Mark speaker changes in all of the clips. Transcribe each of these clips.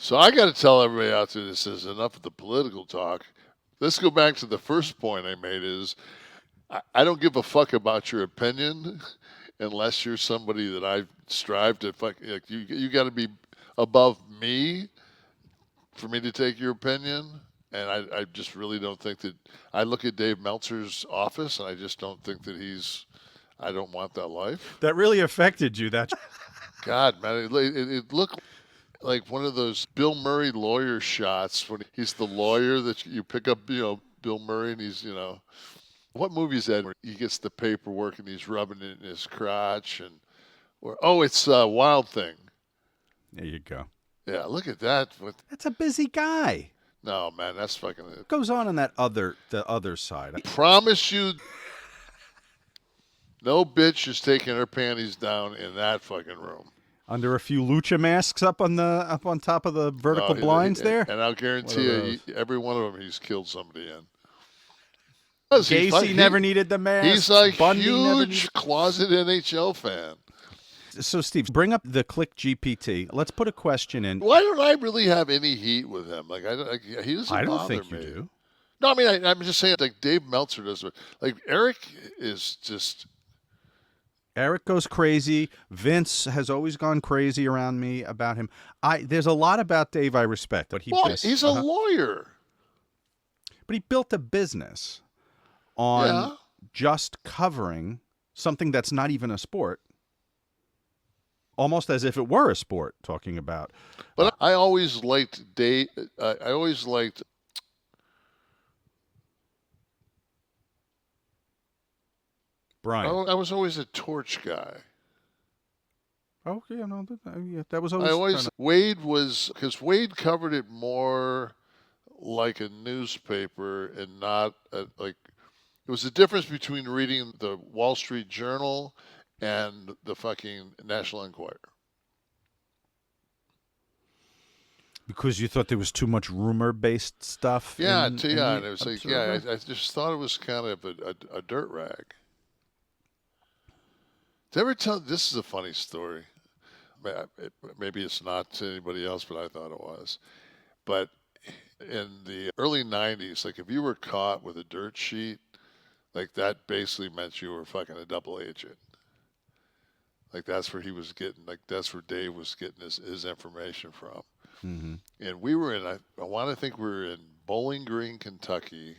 Speaker 1: So I got to tell everybody out there that says enough of the political talk. Let's go back to the first point I made is I don't give a fuck about your opinion unless you're somebody that I strive to fuck. Like you got to be above me for me to take your opinion. And I just really don't think that. I look at Dave Meltzer's office and I just don't think that I don't want that life.
Speaker 2: That really affected you. That
Speaker 1: God, man, it looked like one of those Bill Murray lawyer shots when he's the lawyer that you pick up, Bill Murray, and he's, what movie is that where he gets the paperwork and he's rubbing it in his crotch it's Wild Thing.
Speaker 2: There you go.
Speaker 1: Yeah, look at that.
Speaker 2: That's a busy guy.
Speaker 1: No, man, that's fucking.
Speaker 2: What goes on the other side?
Speaker 1: I promise you, no bitch is taking her panties down in that fucking room.
Speaker 2: Under a few lucha masks up on top of the vertical blinds there?
Speaker 1: And I'll guarantee you, every one of them he's killed somebody in.
Speaker 2: Gacy never needed the mask.
Speaker 1: He's a
Speaker 2: Bundy
Speaker 1: huge closet NHL fan.
Speaker 2: So, Steve, bring up the Click GPT. Let's put a question in.
Speaker 1: Why don't I really have any heat with him? He doesn't bother me.
Speaker 2: I don't think you do.
Speaker 1: No, I mean, I'm just saying, like Dave Meltzer does. Like Eric is just.
Speaker 2: Eric goes crazy. Vince has always gone crazy around me about him. There's a lot about Dave I respect. But
Speaker 1: he's a lawyer.
Speaker 2: But he built a business on just covering something that's not even a sport, almost as if it were a sport, talking about.
Speaker 1: But I always liked Dave. I always liked.
Speaker 2: Brian.
Speaker 1: I was always a Torch guy.
Speaker 2: Oh, yeah, no, that was always.
Speaker 1: Wade was, because Wade covered it more like a newspaper and not like. It was the difference between reading the Wall Street Journal and the fucking National Enquirer.
Speaker 2: Because you thought there was too much rumor-based stuff.
Speaker 1: Yeah, and it was like, I just thought it was kind of a dirt rag. Did I ever tell? This is a funny story. Maybe it's not to anybody else, but I thought it was. But in the early '90s, like if you were caught with a dirt sheet, like that basically meant you were fucking a double agent. Like that's where he was getting, like that's where Dave was getting his information from.
Speaker 2: Mm-hmm.
Speaker 1: And we were I want to think we were in Bowling Green, Kentucky,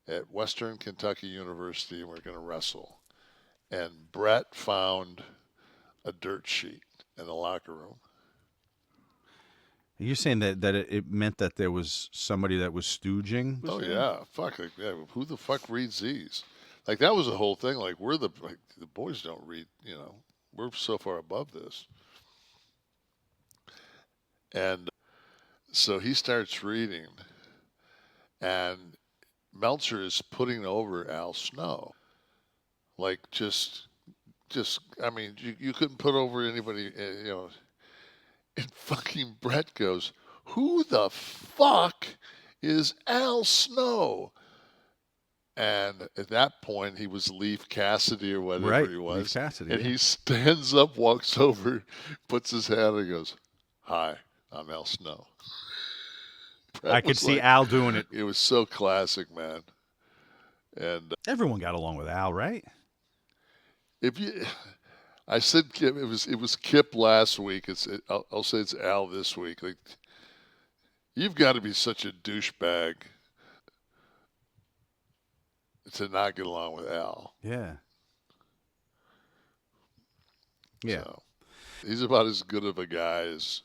Speaker 1: at Western Kentucky University, and we're going to wrestle. And Brett found a dirt sheet in the locker room.
Speaker 2: You're saying that it meant that there was somebody that was stooging?
Speaker 1: Oh yeah, fuck! Like, who the fuck reads these? Like that was the whole thing. Like the boys don't read. We're so far above this. And so he starts reading, and Meltzer is putting over Al Snow. Like just I mean, you couldn't put over anybody, And fucking Brett goes, "Who the fuck is Al Snow?" And at that point, he was Leif Cassidy or whatever he was.
Speaker 2: Leif Cassidy.
Speaker 1: And he stands up, walks over, puts his hand, and goes, "Hi, I'm Al Snow."
Speaker 2: I could see Al doing it.
Speaker 1: It was so classic, man. And
Speaker 2: everyone got along with Al, right?
Speaker 1: I said Kip, it was Kip last week. I'll say it's Al this week. Like, you've got to be such a douchebag to not get along with Al.
Speaker 2: Yeah. Yeah.
Speaker 1: So, he's about as good of a guy as,